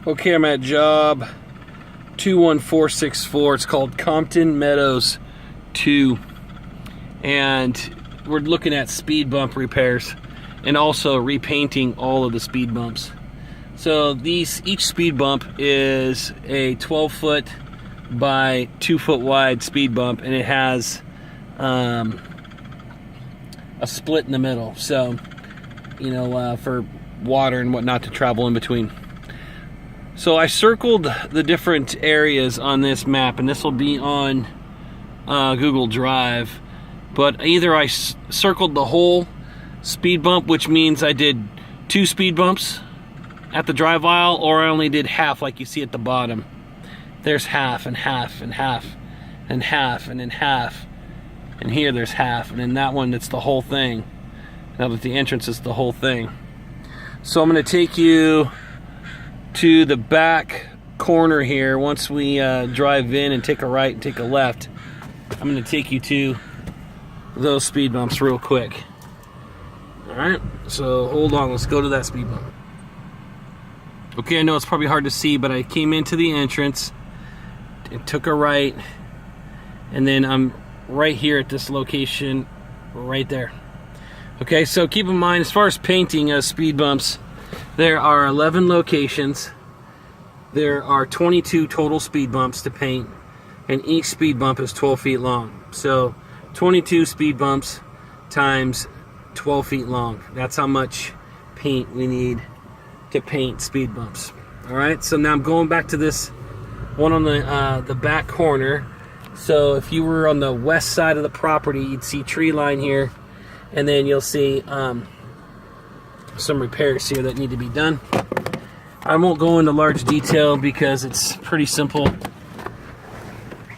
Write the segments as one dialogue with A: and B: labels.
A: Okay, I'm at job 21464. It's called Compton Meadows 2. And we're looking at speed bump repairs and also repainting all of the speed bumps. So each speed bump is a 12-foot by 2-foot wide speed bump, and it has a split in the middle. So, for water and whatnot to travel in between. So I circled the different areas on this map, and this will be on Google Drive. But either I circled the whole speed bump, which means I did 2 speed bumps at the drive aisle, or I only did half like you see at the bottom. There's half and half and half and half and then half. And here there's half, and then that one, it's the whole thing. Now that the entrance is the whole thing. So I'm going to take you to the back corner here. Once we drive in and take a right and take a left, I'm going to take you to those speed bumps real quick. Alright, so hold on, let's go to that speed bump. Okay, I know it's probably hard to see, but I came into the entrance and took a right, and then I'm right here at this location right there. Okay, so keep in mind, as far as painting speed bumps, there are 11 locations. There are 22 total speed bumps to paint, and each speed bump is 12 feet long. So 22 speed bumps times 12 feet long. That's how much paint we need to paint speed bumps. Alright, so now I'm going back to this one on the back corner. So if you were on the west side of the property, you'd see tree line here, and then you'll see some repairs here that need to be done. I won't go into large detail because it's pretty simple.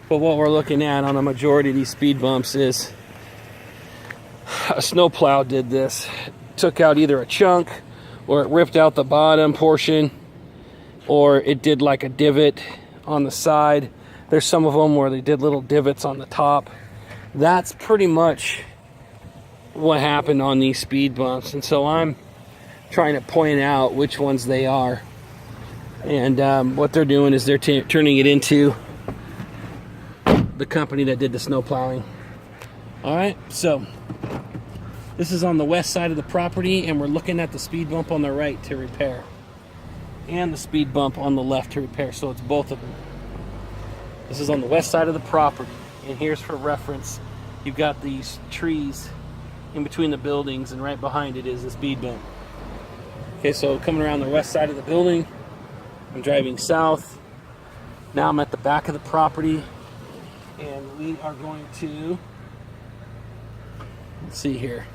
A: But what we're looking at on a majority of these speed bumps is a snowplow did this. Took out either a chunk, or it ripped out the bottom portion, or it did like a divot on the side. There's some of them where they did little divots on the top. That's pretty much what happened on these speed bumps, and so I'm trying to point out which ones they are. And what they're doing is they're turning it into the company that did the snow plowing. Alright, so this is on the west side of the property, and we're looking at the speed bump on the right to repair, and the speed bump on the left to repair. So it's both of them. This is on the west side of the property, and here's for reference, you've got these trees in between the buildings, and right behind it is the speed bump. Okay, so coming around the west side of the building, I'm driving south. Now I'm at the back of the property, and we are going to, let's see here.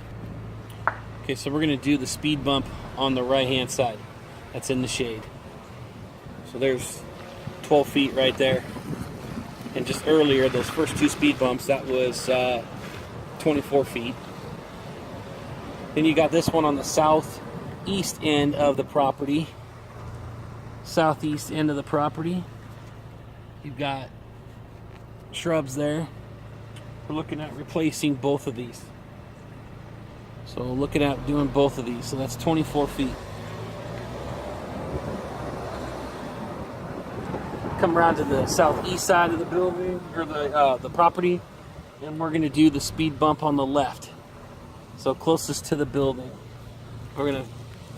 A: Okay, so we're going to do the speed bump on the right hand side. That's in the shade. So there's 12 feet right there. And just earlier, those first 2 speed bumps, that was 24 feet. Then you got this one on the southeast end of the property. Southeast end of the property. You've got shrubs there. We're looking at replacing both of these. So looking at doing both of these. So that's 24 feet. Come around to the southeast side of the building, or the property, and we're going to do the speed bump on the left. So closest to the building. We're going to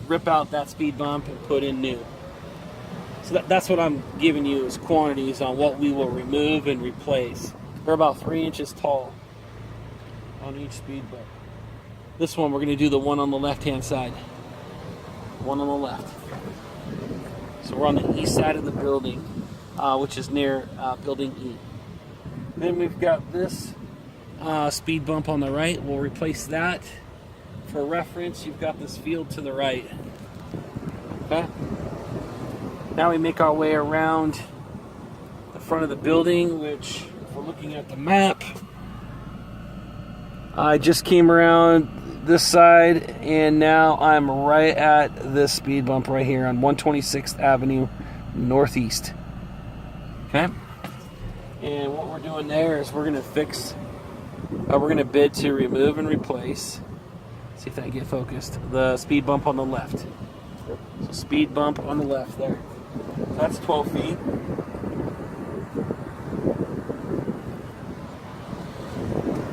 A: rip out that speed bump and put in new. So that's what I'm giving you as quantities on what we will remove and replace. They're about 3 inches tall on each speed bump. This one, we're going to do the one on the left-hand side. One on the left. So we're on the east side of the building, which is near building E. Then we've got this speed bump on the right. We'll replace that. For reference, you've got this field to the right. Okay? Now we make our way around the front of the building, which, if we're looking at the map, I just came around this side, and now I'm right at this speed bump right here on 126th Avenue Northeast. Okay? And what we're doing there is we're going to bid to remove and replace, see if I can get focused, the speed bump on the left. So speed bump on the left there. So that's 12 feet.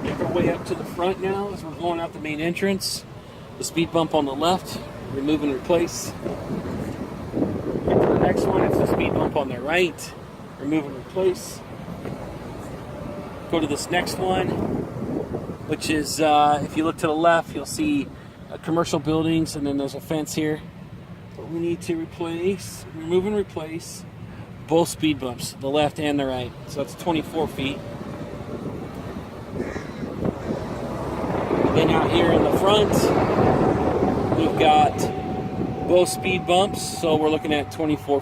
A: Make our way up to the front now as we're going out the main entrance. The speed bump on the left, remove and replace. Get to the next one, it's the speed bump on the right, remove and replace. Go to this next one, which is, if you look to the left, you'll see commercial buildings, and then there's a fence here. But we need to replace, remove and replace both speed bumps, the left and the right. So that's 24 feet. Then out here in the front, we've got both speed bumps, so we're looking at 24 feet.